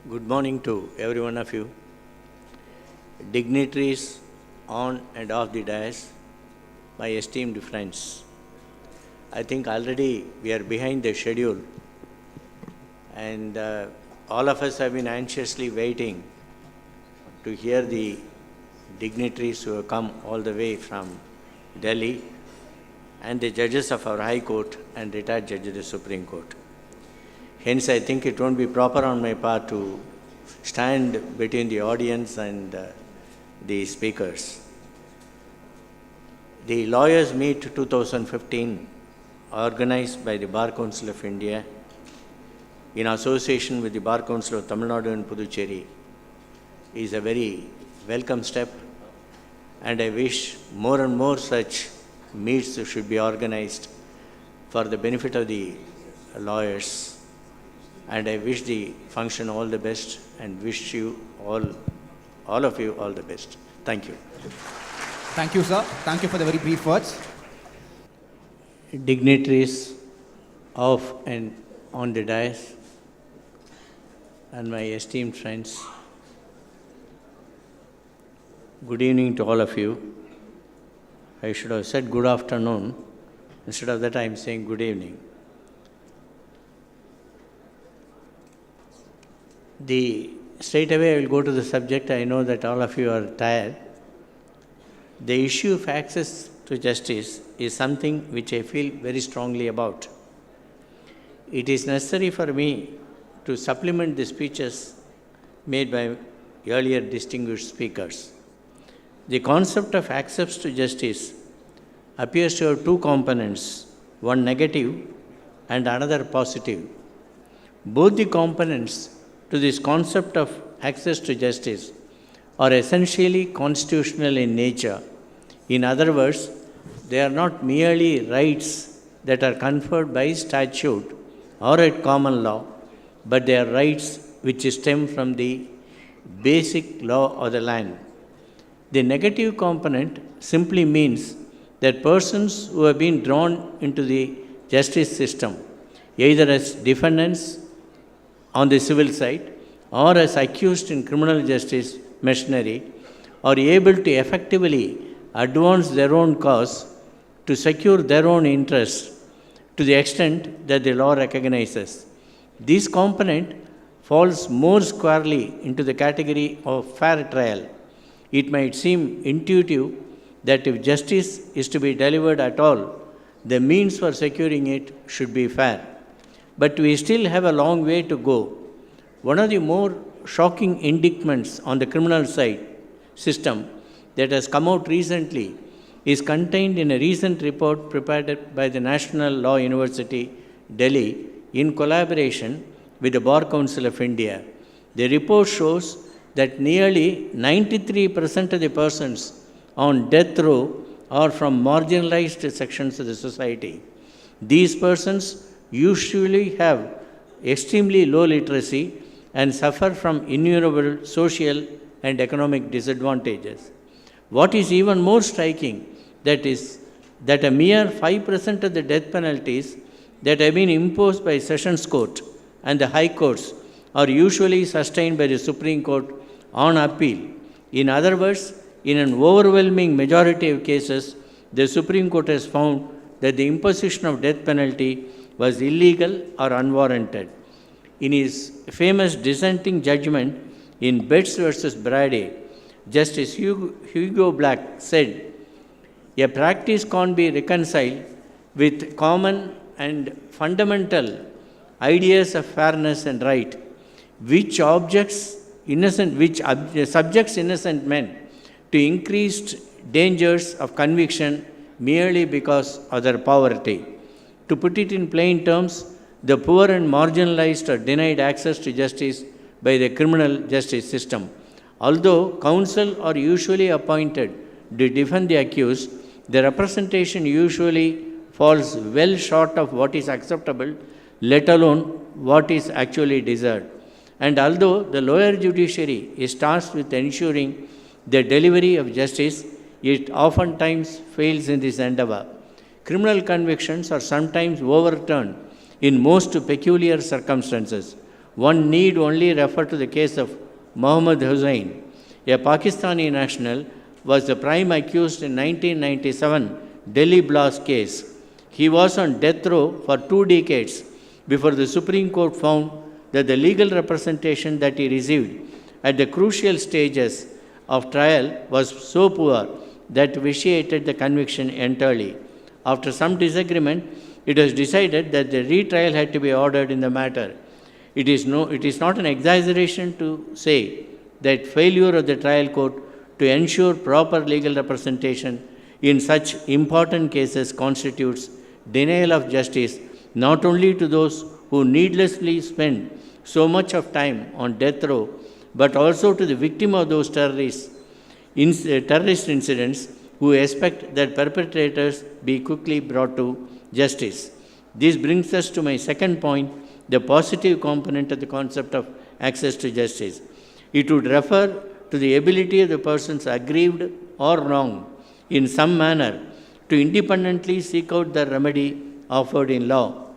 Good morning to every one of you. Dignitaries on and off the dais, my esteemed friends. I think already we are behind the schedule, and all of us have been anxiously waiting to hear the dignitaries who have come all the way from Delhi and the judges of our High Court and retired judges of the Supreme Court. Hence, I think it won't be proper on my part to stand between the audience and the speakers. The Lawyers Meet 2015, organized by the Bar Council of India in association with the Bar Council of Tamil Nadu and Puducherry, is a very welcome step, and I wish more and more such meets should be organized for the benefit of the lawyers. And I wish the function all the best and wish you all of you all the best. Thank you. Thank you, sir. Thank you for the very brief words. Dignitaries of and on the dais and my esteemed friends, good evening to all of you. I should have said good afternoon. Instead of that, I am saying good evening. Straight away I will go to the subject. I know that all of you are tired. The issue of access to justice is something which I feel very strongly about. It is necessary for me to supplement the speeches made by earlier distinguished speakers. The concept of access to justice appears to have two components, one negative and another positive. Both the components to this concept of access to justice are essentially constitutional in nature. In other words, they are not merely rights that are conferred by statute or at common law, but they are rights which stem from the basic law of the land. The negative component simply means that persons who have been drawn into the justice system, either as defendants on the civil side or as accused in criminal justice machinery, are able to effectively advance their own cause to secure their own interests to the extent that the law recognizes. This component falls more squarely into the category of fair trial. It might seem intuitive that if justice is to be delivered at all, the means for securing it should be fair. But we still have a long way to go. One of the more shocking indictments on the criminal side system that has come out recently is contained in a recent report prepared by the National Law University, Delhi, in collaboration with the Bar Council of India. The report shows that nearly 93% of the persons on death row are from marginalized sections of the society. These persons usually have extremely low literacy and suffer from innumerable social and economic disadvantages. What is even more striking is that a mere 5% of the death penalties that have been imposed by Sessions Court and the High Courts are usually sustained by the Supreme Court on appeal. In other words, in an overwhelming majority of cases, the Supreme Court has found that the imposition of death penalty was illegal or unwarranted. In his famous dissenting judgment in Betts versus Brady, Justice Hugo Black said, "A practice can't be reconciled with common and fundamental ideas of fairness and right, which subjects innocent men to increased dangers of conviction merely because of their poverty." To put it in plain terms, the poor and marginalized are denied access to justice by the criminal justice system. Although counsel are usually appointed to defend the accused, the representation usually falls well short of what is acceptable, let alone what is actually deserved. And although the lower judiciary is tasked with ensuring the delivery of justice, it oftentimes fails in this endeavor. Criminal convictions are sometimes overturned in most peculiar circumstances. One need only refer to the case of Mohammad Hussain, a Pakistani national, was the prime accused in 1997 Delhi blast case. He was on death row for 2 decades before the Supreme Court found that the legal representation that he received at the crucial stages of trial was so poor that vitiated the conviction entirely. After some disagreement, it was decided that the retrial had to be ordered in the matter. It is not an exaggeration to say that failure of the trial court to ensure proper legal representation in such important cases constitutes denial of justice not only to those who needlessly spend so much of time on death row, but also to the victim of those terrorist incidents who expect that perpetrators be quickly brought to justice. This brings us to my second point, the positive component of the concept of access to justice. It would refer to the ability of the persons aggrieved or wronged in some manner to independently seek out the remedy offered in law,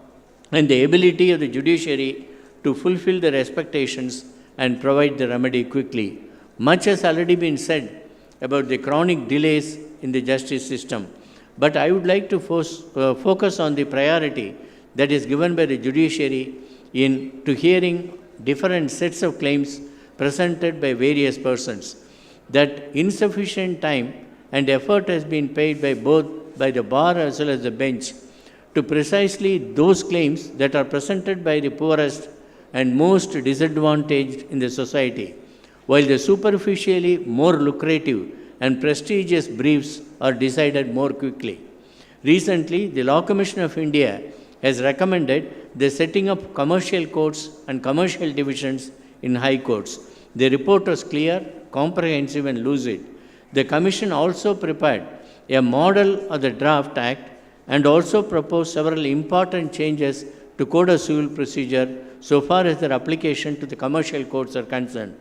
and the ability of the judiciary to fulfill their expectations and provide the remedy quickly. Much has already been said about the chronic delays in the justice system, but I would like to focus on the priority that is given by the judiciary to hearing different sets of claims presented by various persons. That insufficient time and effort has been paid by the bar as well as the bench to precisely those claims that are presented by the poorest and most disadvantaged in the society, while the superficially more lucrative and prestigious briefs are decided more quickly. Recently, the Law Commission of India has recommended the setting up commercial courts and commercial divisions in high courts. The report was clear, comprehensive, and lucid. The Commission also prepared a model of the Draft Act and also proposed several important changes to Code of Civil Procedure so far as their application to the commercial courts are concerned.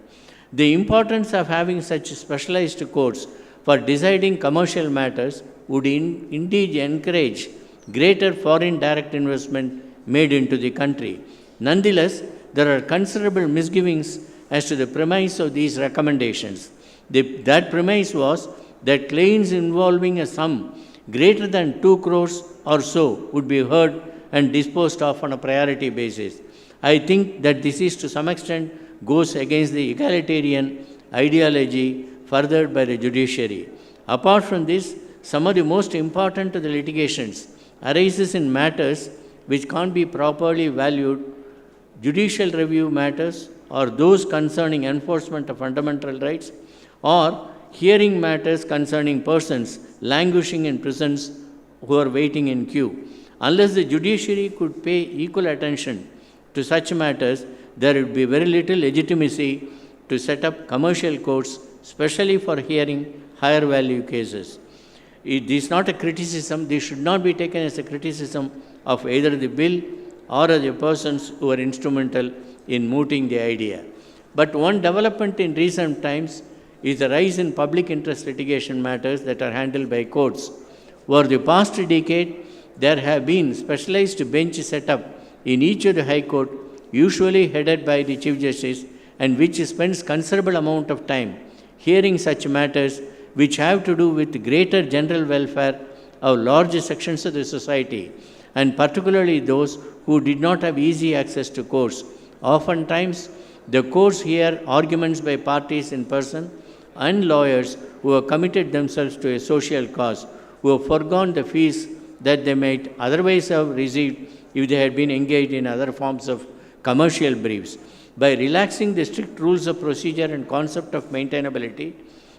The importance of having such specialized courts for deciding commercial matters would indeed encourage greater foreign direct investment made into the country. Nonetheless, there are considerable misgivings as to the premise of these recommendations. That premise was that claims involving a sum greater than 2 crores or so would be heard and disposed of on a priority basis. I think that this is to some extent goes against the egalitarian ideology furthered by the judiciary. Apart from this, some of the most important of the litigations arises in matters which can't be properly valued, judicial review matters, or those concerning enforcement of fundamental rights, or hearing matters concerning persons languishing in prisons who are waiting in queue. Unless the judiciary could pay equal attention to such matters, there would be very little legitimacy to set up commercial courts, especially for hearing higher value cases. It is not a criticism, this should not be taken as a criticism of either the bill or of the persons who are instrumental in mooting the idea. But one development in recent times is the rise in public interest litigation matters that are handled by courts. Over the past decade, there have been specialized benches set up in each of the High Court, usually headed by the Chief Justice, and which spends considerable amount of time hearing such matters which have to do with greater general welfare of large sections of the society, and particularly those who did not have easy access to courts. Oftentimes, the courts hear arguments by parties in person and lawyers who have committed themselves to a social cause, who have foregone the fees that they might otherwise have received if they had been engaged in other forms of commercial briefs. By relaxing the strict rules of procedure and concept of maintainability,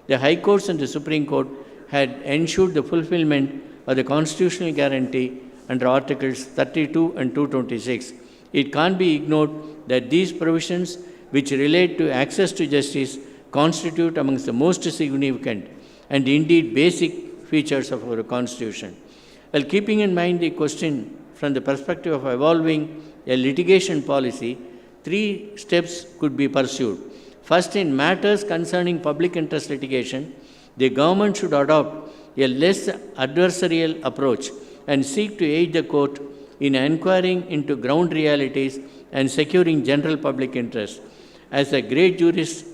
the High Courts and the Supreme Court had ensured the fulfillment of the constitutional guarantee under Articles 32 and 226. It can't be ignored that these provisions, which relate to access to justice, constitute amongst the most significant and indeed basic features of our Constitution. While keeping in mind the question from the perspective of evolving a litigation policy, 3 steps could be pursued. First, in matters concerning public interest litigation, the government should adopt a less adversarial approach and seek to aid the court in inquiring into ground realities and securing general public interest. As the great jurist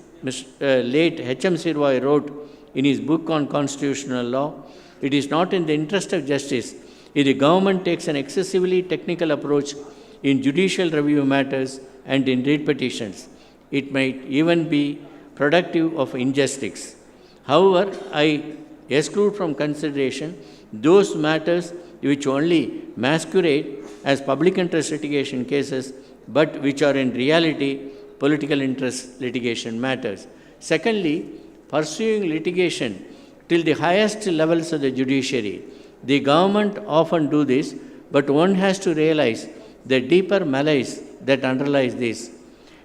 late H.M. Sirvai wrote in his book on constitutional law, it is not in the interest of justice if the government takes an excessively technical approach in judicial review matters and in writ petitions. It might even be productive of injustice. However, I exclude from consideration those matters which only masquerade as public interest litigation cases, but which are in reality political interest litigation matters. Secondly, pursuing litigation till the highest levels of the judiciary. The government often do this, but one has to realize the deeper malice that underlies this.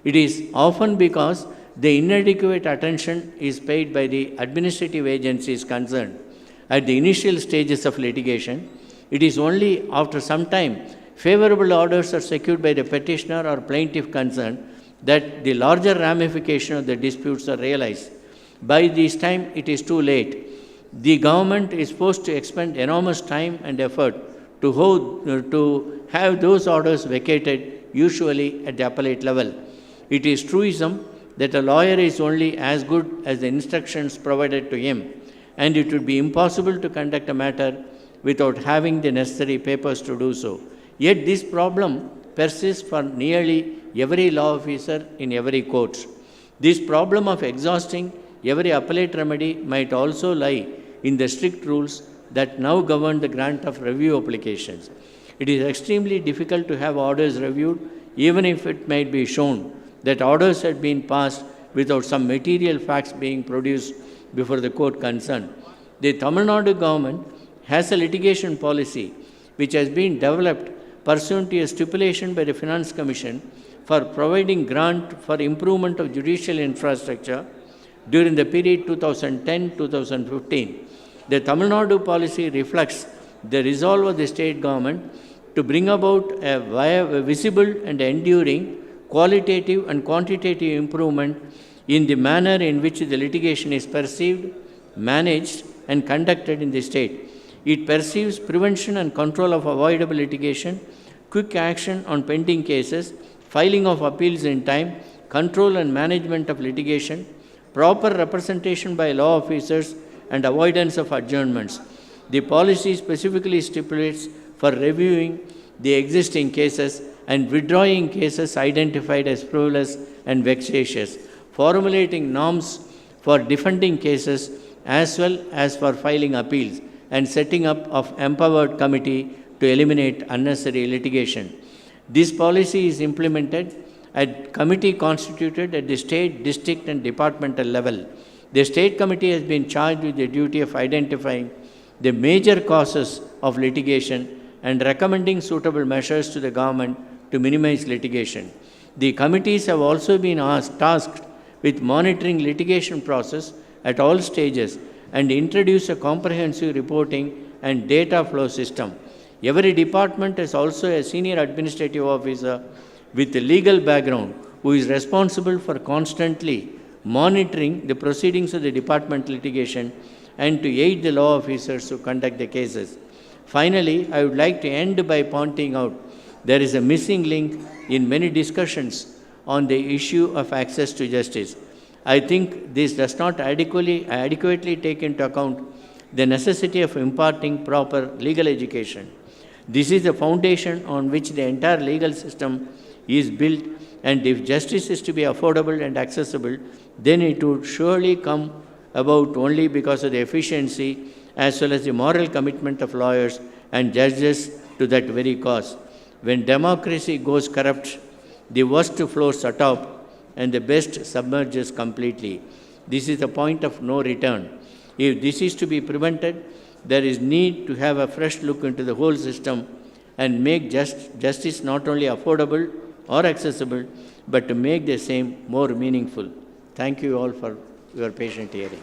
It is often because the inadequate attention is paid by the administrative agencies concerned at the initial stages of litigation. It is only after some time favorable orders are secured by the petitioner or plaintiff concerned that the larger ramification of the disputes are realized. By this time, it is too late. The government is forced to expend enormous time and effort to have those orders vacated, usually at the appellate level. It is truism that a lawyer is only as good as the instructions provided to him, and it would be impossible to conduct a matter without having the necessary papers to do so. Yet this problem persists for nearly every law officer in every court. This problem of exhausting every appellate remedy might also lie in the strict rules that now govern the grant of review applications. It is extremely difficult to have orders reviewed, even if it might be shown that orders had been passed without some material facts being produced before the court concerned. The Tamil Nadu government has a litigation policy which has been developed pursuant to a stipulation by the Finance Commission for providing grant for improvement of judicial infrastructure during the period 2010-2015. The Tamil Nadu policy reflects the resolve of the state government to bring about a visible and enduring qualitative and quantitative improvement in the manner in which the litigation is perceived, managed, and conducted in the state. It perceives prevention and control of avoidable litigation, quick action on pending cases, filing of appeals in time, control and management of litigation, proper representation by law officers, and avoidance of adjournments. The policy specifically stipulates for reviewing the existing cases and withdrawing cases identified as frivolous and vexatious, formulating norms for defending cases as well as for filing appeals, and setting up of empowered committee to eliminate unnecessary litigation. This policy is implemented at committee constituted at the state, district, and departmental level. The state committee has been charged with the duty of identifying the major causes of litigation and recommending suitable measures to the government to minimize litigation. The committees have also been tasked with monitoring litigation process at all stages and introduce a comprehensive reporting and data flow system. Every department has also a senior administrative officer with a legal background who is responsible for constantly monitoring the proceedings of the department litigation and to aid the law officers who conduct the cases. Finally, I would like to end by pointing out there is a missing link in many discussions on the issue of access to justice. I think this does not adequately take into account the necessity of imparting proper legal education. This is the foundation on which the entire legal system is built, and if justice is to be affordable and accessible, then it would surely come about only because of the efficiency as well as the moral commitment of lawyers and judges to that very cause. When democracy goes corrupt, the worst flows atop and the best submerges completely. This is the point of no return. If this is to be prevented, there is need to have a fresh look into the whole system and make justice not only affordable or accessible, but to make the same more meaningful. Thank you all for your patient hearing.